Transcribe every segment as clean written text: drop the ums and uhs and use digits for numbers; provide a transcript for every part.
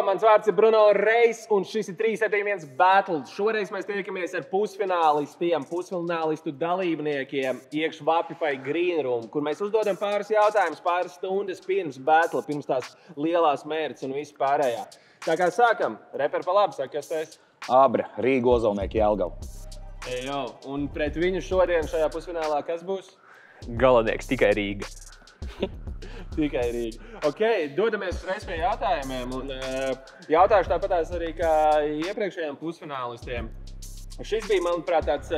mans vārds ir Bruno Reis, un šis ir 371 battle. Šoreiz mēs tiekamies ar pusfinālistu dalībniekiem iekš Vapify Green Room, kur mēs uzdodam pāris jautājumus pāris stundas pirms battle, pirms tās lielās mērķis un viss pārējā. Tā kā sākam, reper pa labi, saka, kas tu esi? Abra, Rīga Ozolnieki Jelgava. Jo, un pret viņu šodien šajā pusfinālā kas būs? Galvenais tikai Rīga. Tikai Rīga. Ok, dodamies reiz pie jautājumiem. Un, jautāšu tāpatās arī kā iepriekšējiem pusfinālistiem. Šis bija, manuprāt, tāds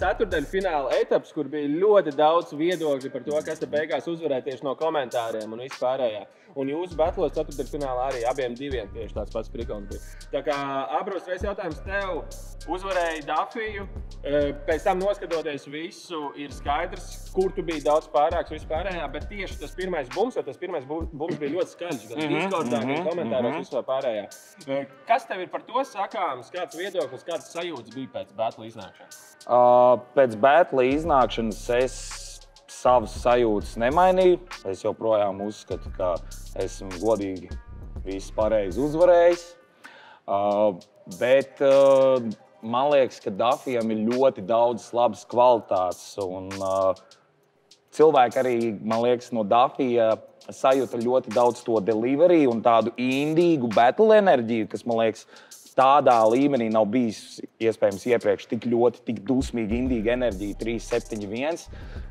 ceturtdaļu fināla etaps, kur bija ļoti daudz viedokļu par to, kas te beigās uzvarēja tieši no komentāriem un vispārējā. Un jūsu battlos ceturtdaļu finālā arī abiem diviem tieši tāds pats prikons bija. Tā kā Abros, reiz jautājums tev uzvarēja Dafiju, pēc tam noskatoties visu ir skaidrs, kur tu biji daudz pārāks vispārējā, bet tieši tas pirmais bums, jo tas pirmais bums bija ļoti skaļš, gan Discordā, gan komentāros vispār pārējā. Kas tev ir par to sakāms, kāds viedoklis, kāds sajūtas bija pēc battle iznākšanas? Pēc battle iznākšanas es savas sajūtas nemainīju. Es joprojām uzskatu, ka esmu godīgi viss pareizi uzvarējis. Bet man liekas, ka Dafijam ir ļoti daudz labas kvalitātes. Un cilvēki arī, man liekas, no Dafija sajūta ļoti daudz to delivery un tādu indīgu battle enerģiju, kas, man liekas, tādā līmenī nav bijis iespējams iepriekš tik ļoti, tik dusmīga indīga enerģija 3-7-1.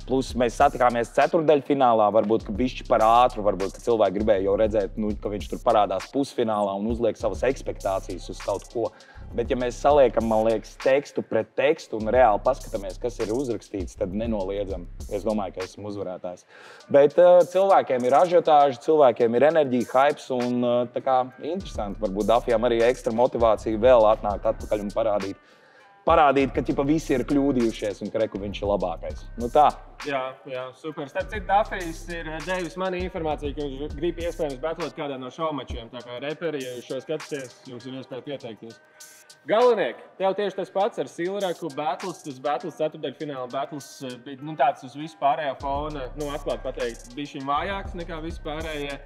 Plus mēs satikāmies ceturtdaļfinālā, varbūt, ka bišķi par ātru, varbūt, ka cilvēki gribēja jau redzēt, ka viņš tur parādās pusfinālā un uzliek savas ekspektācijas uz kaut ko. Bet, ja mēs saliekam, man liekas, tekstu pret tekstu un reāli paskatāmies, kas ir uzrakstīts, tad nenoliedzam. Es domāju, ka esmu uzvarētājs. Bet cilvēkiem ir ažiotāži, cilvēkiem ir enerģija, hypes un tā kā interesanti. Varbūt Dafijam arī ekstra motivācija vēl atnākt atpakaļ un parādīt, ka ķipa visi ir kļūdījušies un ka reku viņš ir labākais. Nu tā. Jā, super. Starp citu, Dafijs ir devis mani informāciju, ka viņš grib iespējams batlot kādā no šovmačiem. Tā kā reperi, ja jūs šo skatāties, jums ir iespēja pieteikties. Galvenieki, tev tieši tas pats ar Silraku battles, tas battles, ceturtdaļfināla battles bija tāds uz vispārējā fona, atklāt pateikt, bišķiņ vājāks nekā vispārējie.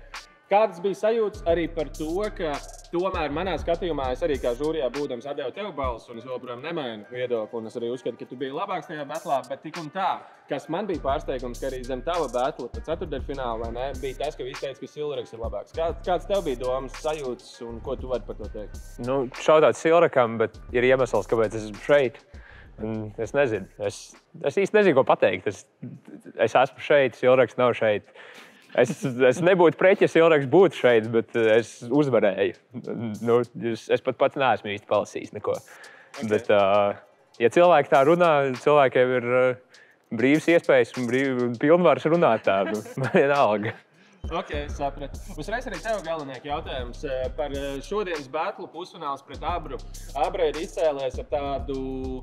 Kādas bija sajūtas arī par to, ka tomēr manā skatījumā es arī kā žūrijā būdams atdevu tev balsu un es joprojām nemainu viedokli un es arī uzskatu, ka tu biji labāks tajā batlā, bet tik un tā, kas man bija pārsteigums, ka arī zem tava batla, pa ceturtdaļfinālu, vai ne, bija tas, ka visi teica, ka Silraks ir labāks. Kāds tev bija domas, sajūtas un ko tu vari par to teikt? Šautauts Silrakam, bet ir iemesls, kāpēc es esmu šeit. Es nezinu, es īsti nezinu, ko pateikt. Es esmu šeit, Silraks nav šeit. Es nebūtu preķi, ja Silraks būtu šeit, bet es uzvarēju. Es pat neesmu īsti palasījis neko. Okay. Bet, ja cilvēki tā runā, cilvēkiem ir brīvas iespējas un pilnvaras runāt tā, man vienalga. Ok, sapratu. Uzreiz arī tev galvenieki jautājums par šodienas battle pusfināls pret Abru. Abra ir izcēlēs ar tādu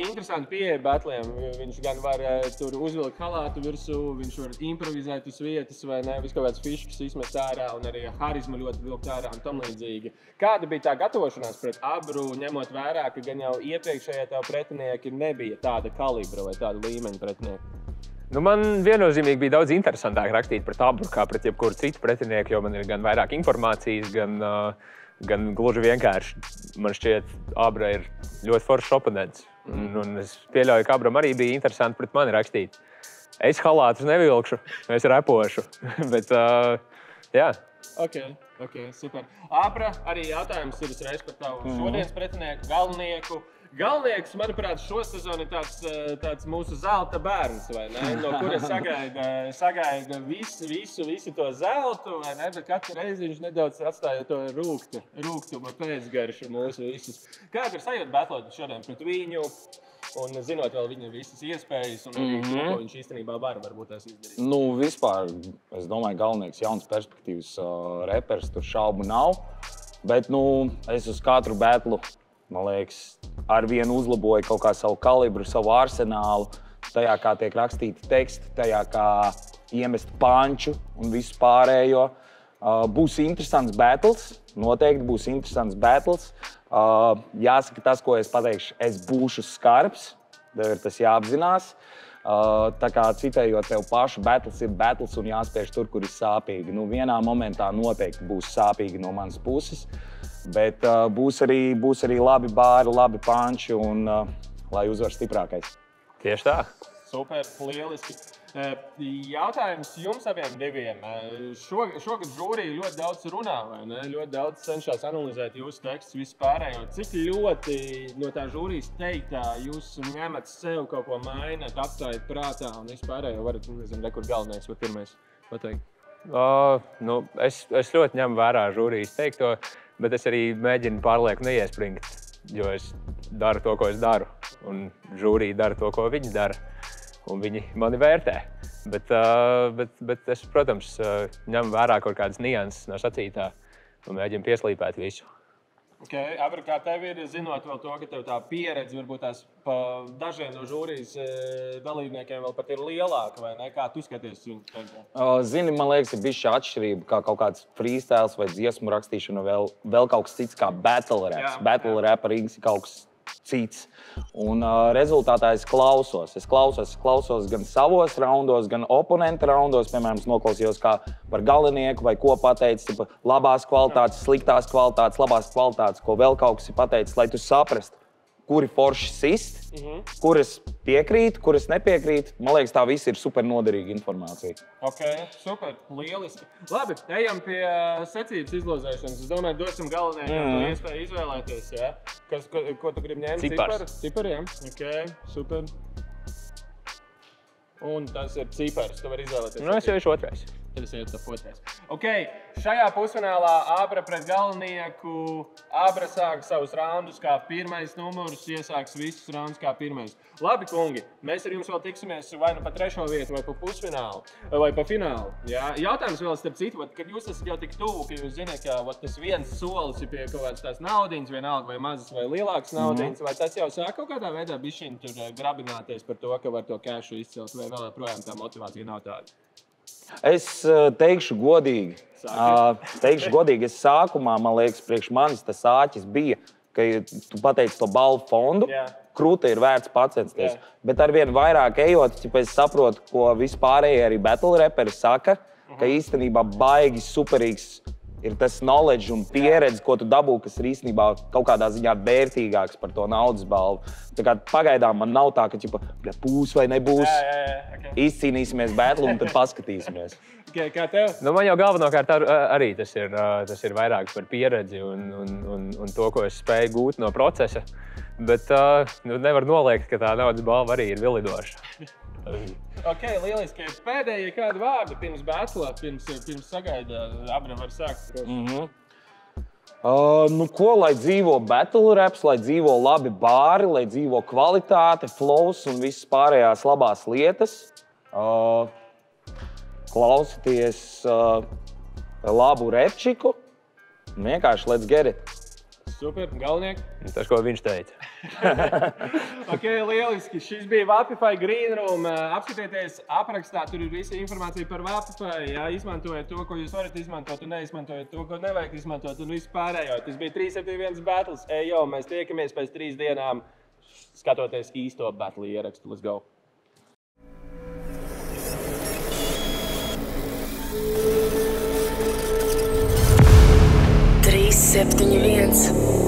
interesantu pieeju battliem. Viņš gan var tur uzvilkt halātu virsū, viņš var improvizēt uz vietas vai ne, visu kaut kāds fiškas izmest ārā un arī harizmu ļoti vilkt ārā un tam līdzīgi. Kāda bija tā gatavošanās pret Abru, ņemot vērā, ka gan jau iepriekšējie tev pretinieki nebija tāda kalibra vai tāda līmeņa pretinieki? Man viennozīmīgi bija daudz interesantāk rakstīt pret Abru kā pret jebkuru citu pretinieku, jo man ir gan vairāk informācijas, gan gluži vienkārši. Man šķiet, Abra ir ļoti foršs oponents. Un es pieļauju, ka Abram arī bija interesanti pret mani rakstīt. Es halātus nevilkšu, es repošu, bet jā. Ok, super. Abra, arī jautājums ir uzreiz par tavu šodienas pretinieku, galvenieku. Galvenieks, manuprāt, šo sezonu ir tāds mūsu zelta bērns, vai ne? No kura sagaida visu to zeltu, vai ne? Bet katru reizi viņš nedaudz atstāja to rūgtuma pēcgaršu mūsu visus. Kāda ir sajūta batlot šodien pret viņu? Un zinot vēl viņa visas iespējas un arī, ko viņš īstenībā varbūt tās izdarīt. Vispār, es domāju, galvenieks jauns perspektīvas repers, tur šaubu nav. Bet, es uz katru batlu, man liekas, ar vienu uzlaboju kaut kā savu kalibru, savu arsenālu, tajā, kā tiek rakstīti teksti, tajā, kā iemest panču un visu pārējo. Būs interesants battles, noteikti būs interesants battles. Jāsaka tas, ko es pateikšu, es būšu skarbs, tev ir tas jāapzinās. Tā kā citējot tev pašu, battles ir battles un jāspiež tur, kur ir sāpīgi. Nu, vienā momentā noteikti būs sāpīgi no manas puses, bet būs arī labi bāri, labi panči un lai uzvar stiprākais. Tieši tā. Super, lieliski. Jautājums jums abiem diviem. Šogad žūrija ļoti daudz runā, vai ne? Ļoti daudz cenšas analizēt jūsu tekstus vispārējo. Cik ļoti no tā žūrijas teiktā jūs ņemat sev kaut ko maināt, atstājat prātā un vispārējo varat, nezinu, rekur galvenais vai pirmais pateikt? Es ļoti ņemu vērā žūrijas teikto, bet es arī mēģinu pārlieku neiespringt, jo es daru to, ko es daru, un žūrija dara to, ko viņi dara. Un viņi mani vērtē. Bet es, protams, ņemu vērā kaut kādas nianses no sacītā un mēģinu pieslīpēt visu. Okay. Abra, kā tev ir, zinot vēl to, ka tev tā pieredze varbūt tās pa dažiem no žūrijas dalībniekiem vēl pat ir lielāka, vai ne? Kā tu skaties viņu teikto? Zini, man liekas, ir bišķi atšķirība, kā kaut kāds freestyles vai dziesmu rakstīšana, vēl kaut kas cits kā battle raps. Battle rapa rings ir kaut kas cits. Un rezultātā es klausos. Es klausos gan savos raundos, gan oponenta raundos. Piemēram, es noklausījos, kā par galinieku vai ko pateicis, labās kvalitātes, sliktās kvalitātes, labās kvalitātes, ko vēl kaut kas ir pateicis, lai tu saprastu, kuri forši sist, kuras piekrīt, kuras nepiekrīt. Man liekas, tā viss ir super noderīga informācija. Ok, super, lieliski. Labi, ejam pie secības izlozēšanas. Es domāju, dosim galvenajam iespēju izvēlēties, ja? Ko tu gribi ņemt? Cipars. Cipari, ja? Ok, super. Un tas ir cipars, tu vari izvēlēties. Nu, es jau esmu otrais. Tad es ietu otrais. Ok, šajā pusfinālā Abra pret galvenieku. Abra sāk savus raundus kā pirmais numurs, iesāks visus raundus kā pirmais. Labi, kungi, mēs ar jums vēl tiksimies vai nu pa trešo vietu, vai pa pusfinālu, vai pa finālu. Jā? Jautājums vēl starp citu, kad jūs esat jau tik tuvu, ka jūs zināt, ka tas viens solis ir pie kaut kādas tās naudiņas, vienalga vai mazas vai lielākas naudiņas, vai tas jau sāk kaut kādā veidā bišķiņ tur grabināties par to, ka var to kēšu izcelt, vai vēl joprojām tā motivācija nav tāda? Es teikšu godīgi. Es sākumā, man liekas, priekš manis tas āķis bija, ka tu pateici to balvu fondu, krūta ir vērts pacensties. Bet arvien vairāk ejot, es saprotu, ko vispārēji arī battle rapperi saka, ka īstenībā baigi superīgs ir tas knowledge un pieredze, ko tu dabū, kas ir īstenībā kaut kādā ziņā vērtīgāks par to naudas balvu. Tā kā pagaidām man nav tā, ka būs vai nebūs. Okay. Izcīnīsimies battle un tad paskatīsimies. Okay, kā tev? Nu, man jau galvenokārt arī tas ir vairāk par pieredzi un to, ko es spēju gūt no procesa. Bet nevar noliegt, ka tā naudas balva arī ir vilidoša. Ok, lieliski. Pēdējie kādi vārdi pirms battle, pirms sagaida, Abra var sākt. Ko, lai dzīvo battle raps, lai dzīvo labi bāri, lai dzīvo kvalitāte, flows un visas pārējās labās lietas. Klausieties labu repčiku. Vienkārši let's get it. Super, galvenieki. Tas, ko viņš teica. Ok, lieliski. Šis bija Vapify Green Room. Apskatieties aprakstā, tur ir visa informācija par Vapify. Ja, izmantojiet to, ko jūs varat izmantot, un neizmantojiet to, ko nevajag izmantot, un visu pārējo. Tas bija 371 battles. Ejo, mēs tiekamies pēc 3 dienām, skatoties īsto battle ierakstu. Let's go! 371